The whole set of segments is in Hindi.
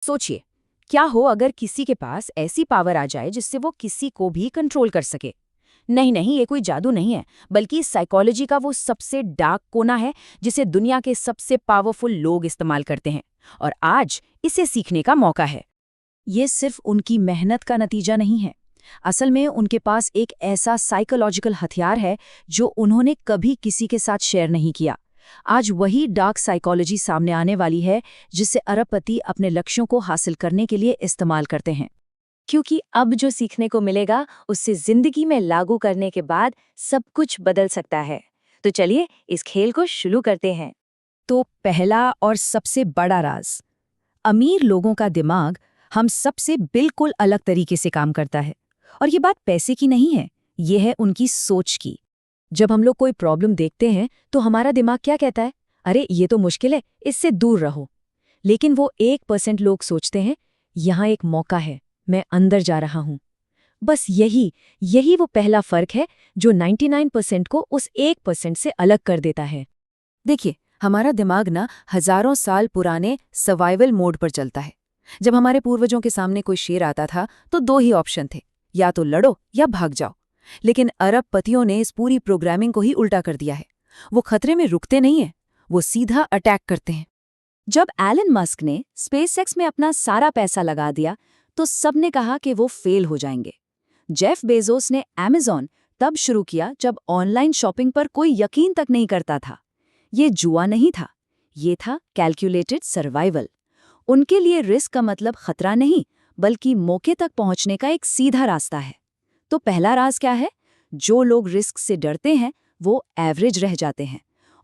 सोचिए, क्या हो अगर किसी के पास ऐसी पावर आ जाए जिससे वो किसी को भी कंट्रोल कर सके। नहीं नहीं, ये कोई जादू नहीं है, बल्कि साइकोलॉजी का वो सबसे डार्क कोना है जिसे दुनिया के सबसे पावरफुल लोग इस्तेमाल करते हैं। और आज इसे सीखने का मौका है। ये सिर्फ उनकी मेहनत का नतीजा नहीं है। असल में उनके पास एक ऐसा साइकोलॉजिकल हथियार है जो उन्होंने कभी किसी के साथ शेयर नहीं किया। आज वही डार्क साइकोलॉजी सामने आने वाली है जिसे अरबपति अपने लक्ष्यों को हासिल करने के लिए इस्तेमाल करते हैं। क्योंकि अब जो सीखने को मिलेगा उससे जिंदगी में लागू करने के बाद सब कुछ बदल सकता है। तो चलिए इस खेल को शुरू करते हैं। तो पहला और सबसे बड़ा राज, अमीर लोगों का दिमाग हम सबसे बिल्कुल अलग तरीके से काम करता है। और ये बात पैसे की नहीं है, ये है उनकी सोच की। जब हम लोग कोई प्रॉब्लम देखते हैं तो हमारा दिमाग क्या कहता है? अरे ये तो मुश्किल है, इससे दूर रहो। लेकिन वो 1% लोग सोचते हैं, यहाँ एक मौका है, मैं अंदर जा रहा हूँ। बस यही वो पहला फर्क है जो 99% को उस 1% से अलग कर देता है। देखिए, हमारा दिमाग ना हजारों साल पुराने सर्वाइवल मोड पर चलता है। जब हमारे पूर्वजों के सामने कोई शेर आता था तो दो ही ऑप्शन थे, या तो लड़ो या भाग जाओ। लेकिन अरबपतियों ने इस पूरी प्रोग्रामिंग को ही उल्टा कर दिया है। वो खतरे में रुकते नहीं हैं, वो सीधा अटैक करते हैं। जब एलन मस्क ने स्पेसएक्स में अपना सारा पैसा लगा दिया तो सबने कहा कि वो फेल हो जाएंगे। जेफ बेजोस ने अमेज़न तब शुरू किया जब ऑनलाइन शॉपिंग पर कोई यकीन तक नहीं करता था। ये जुआ नहीं था, ये था कैलकुलेटेड सर्वाइवल। उनके लिए रिस्क का मतलब खतरा नहीं, बल्कि मौके तक पहुंचने का एक सीधा रास्ता है। तो पहला राज क्या है? जो लोग रिस्क से डरते हैं वो एवरेज रह जाते हैं,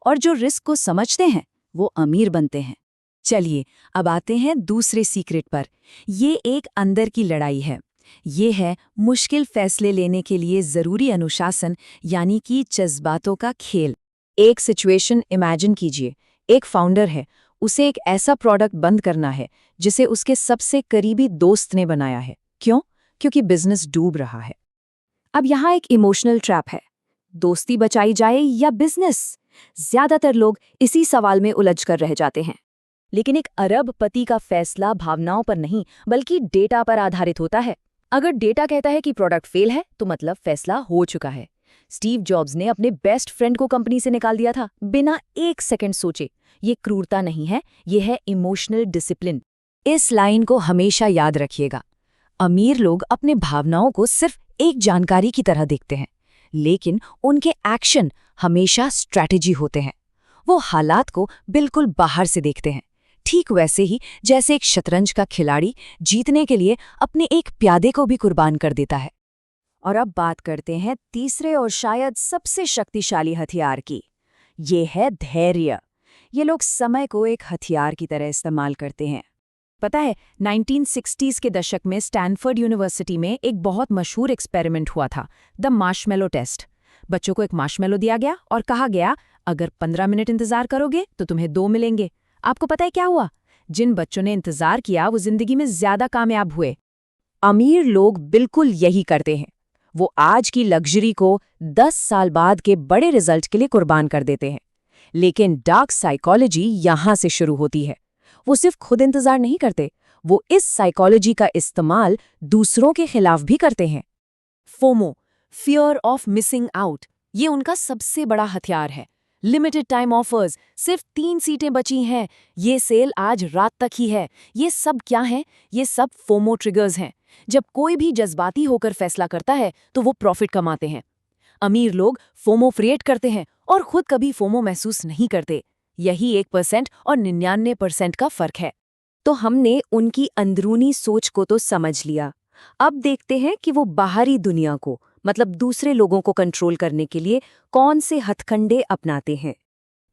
और जो रिस्क को समझते हैं वो अमीर बनते हैं। चलिए अब आते हैं दूसरे सीक्रेट पर। ये एक अंदर की लड़ाई है। ये है मुश्किल फैसले लेने के लिए ज़रूरी अनुशासन, यानी कि जज्बातों का खेल। एक सिचुएशन इमेजिन कीजिए। एक फाउंडर है, उसे एक ऐसा प्रोडक्ट बंद करना है जिसे उसके सबसे करीबी दोस्त ने बनाया है। क्यों? क्योंकि बिजनेस डूब रहा है। अब यहाँ एक इमोशनल ट्रैप है, दोस्ती बचाई जाए या बिजनेस? ज्यादातर लोग इसी सवाल में उलझ कर रह जाते हैं। लेकिन एक अरबपति का फैसला भावनाओं पर नहीं, बल्कि डेटा पर आधारित होता है। अगर डेटा कहता है कि प्रोडक्ट फेल है तो मतलब फैसला हो चुका है। स्टीव जॉब्स ने अपने बेस्ट फ्रेंड को कंपनी से निकाल दिया था, बिना एक सेकंड सोचे। ये क्रूरता नहीं है, ये है इमोशनल डिसिप्लिन। इस लाइन को हमेशा याद रखिएगा। अमीर लोग अपने भावनाओं को सिर्फ एक जानकारी की तरह देखते हैं, लेकिन उनके एक्शन हमेशा स्ट्रैटेजी होते हैं। वो हालात को बिल्कुल बाहर से देखते हैं, ठीक वैसे ही जैसे एक शतरंज का खिलाड़ी जीतने के लिए अपने एक प्यादे को भी कुर्बान कर देता है। और अब बात करते हैं तीसरे और शायद सबसे शक्तिशाली हथियार की। ये है धैर्य। ये लोग समय को एक हथियार की तरह इस्तेमाल करते हैं। पता है, 1960s के दशक में स्टैनफोर्ड यूनिवर्सिटी में एक बहुत मशहूर एक्सपेरिमेंट हुआ था, द मार्शमेलो टेस्ट। बच्चों को एक मार्शमेलो दिया गया और कहा गया, अगर 15 मिनट इंतजार करोगे तो तुम्हें 2 मिलेंगे। आपको पता है क्या हुआ? जिन बच्चों ने इंतजार किया वो जिंदगी में ज्यादा कामयाब हुए। अमीर लोग बिल्कुल यही करते हैं। वो आज की लग्जरी को 10 साल बाद के बड़े रिजल्ट के लिए कुर्बान कर देते हैं। लेकिन डार्क साइकोलॉजी यहां से शुरू होती है। वो सिर्फ खुद इंतजार नहीं करते, वो इस साइकोलॉजी का इस्तेमाल दूसरों के खिलाफ भी करते हैं। FOMO, fear of missing out, ये उनका सबसे बड़ा हथियार है। लिमिटेड टाइम ऑफर्स, सिर्फ 3 सीटें बची हैं, ये सेल आज रात तक ही है। ये सब क्या है? ये सब फोमो ट्रिगर्स हैं। जब कोई भी जज्बाती होकर फैसला करता है तो वो प्रॉफिट कमाते हैं। अमीर लोग फोमो क्रिएट करते हैं और खुद कभी फोमो महसूस नहीं करते। यही 1% और 99% का फर्क है। तो हमने उनकी अंदरूनी सोच को तो समझ लिया। अब देखते हैं कि वो बाहरी दुनिया को, मतलब दूसरे लोगों को कंट्रोल करने के लिए कौन से हथकंडे अपनाते हैं।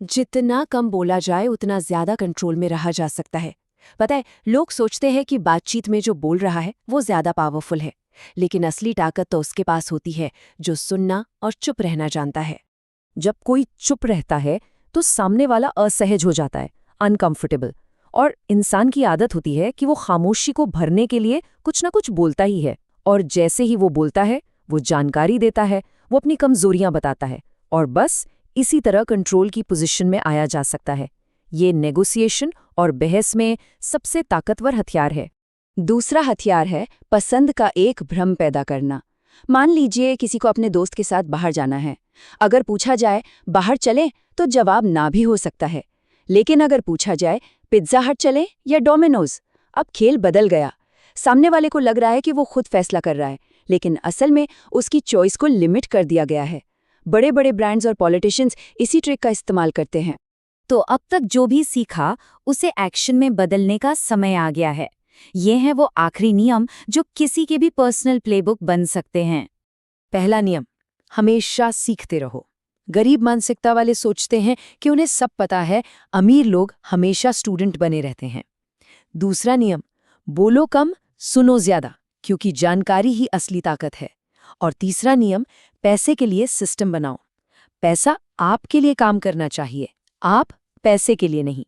जितना कम बोला जाए उतना ज्यादा कंट्रोल में रहा जा सकता है। पता है, लोग सोचते हैं कि बातचीत में जो बोल रहा है वो ज्यादा पावरफुल है, लेकिन असली ताकत तो उसके पास होती है जो सुनना और चुप रहना जानता है। जब कोई चुप रहता है तो सामने वाला असहज हो जाता है, अनकंफर्टेबल। और इंसान की आदत होती है कि वो खामोशी को भरने के लिए कुछ ना कुछ बोलता ही है। और जैसे ही वो बोलता है, वो जानकारी देता है, वो अपनी कमजोरियां बताता है, और बस इसी तरह कंट्रोल की पोजीशन में आया जा सकता है। ये नेगोशिएशन और बहस में सबसे ताकतवर हथियार है। दूसरा हथियार है पसंद का एक भ्रम पैदा करना। मान लीजिए किसी को अपने दोस्त के साथ बाहर जाना है। अगर पूछा जाए बाहर चलें तो जवाब ना भी हो सकता है, लेकिन अगर पूछा जाए पिज्जा हट चलें या डोमिनोज, अब खेल बदल गया। सामने वाले को लग रहा है कि वो खुद फैसला कर रहा है, लेकिन असल में उसकी चॉइस को लिमिट कर दिया गया है। बड़े बड़े ब्रांड्स और पॉलिटिशियंस इसी ट्रिक का इस्तेमाल करते हैं। तो अब तक जो भी सीखा उसे एक्शन में बदलने का समय आ गया है। ये हैं वो आखिरी नियम जो किसी के भी पर्सनल प्लेबुक बन सकते हैं। पहला नियम, हमेशा सीखते रहो। गरीब मानसिकता वाले सोचते हैं कि उन्हें सब पता है, अमीर लोग हमेशा स्टूडेंट बने रहते हैं। दूसरा नियम, बोलो कम सुनो ज्यादा, क्योंकि जानकारी ही असली ताकत है। और तीसरा नियम, पैसे के लिए सिस्टम बनाओ। पैसा आपके लिए काम करना चाहिए, आप पैसे के लिए नहीं।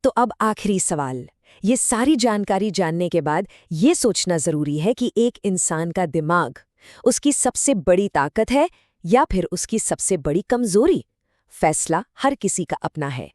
तो अब आखिरी सवाल, ये सारी जानकारी जानने के बाद ये सोचना जरूरी है कि एक इंसान का दिमाग उसकी सबसे बड़ी ताकत है या फिर उसकी सबसे बड़ी कमजोरी। फैसला हर किसी का अपना है।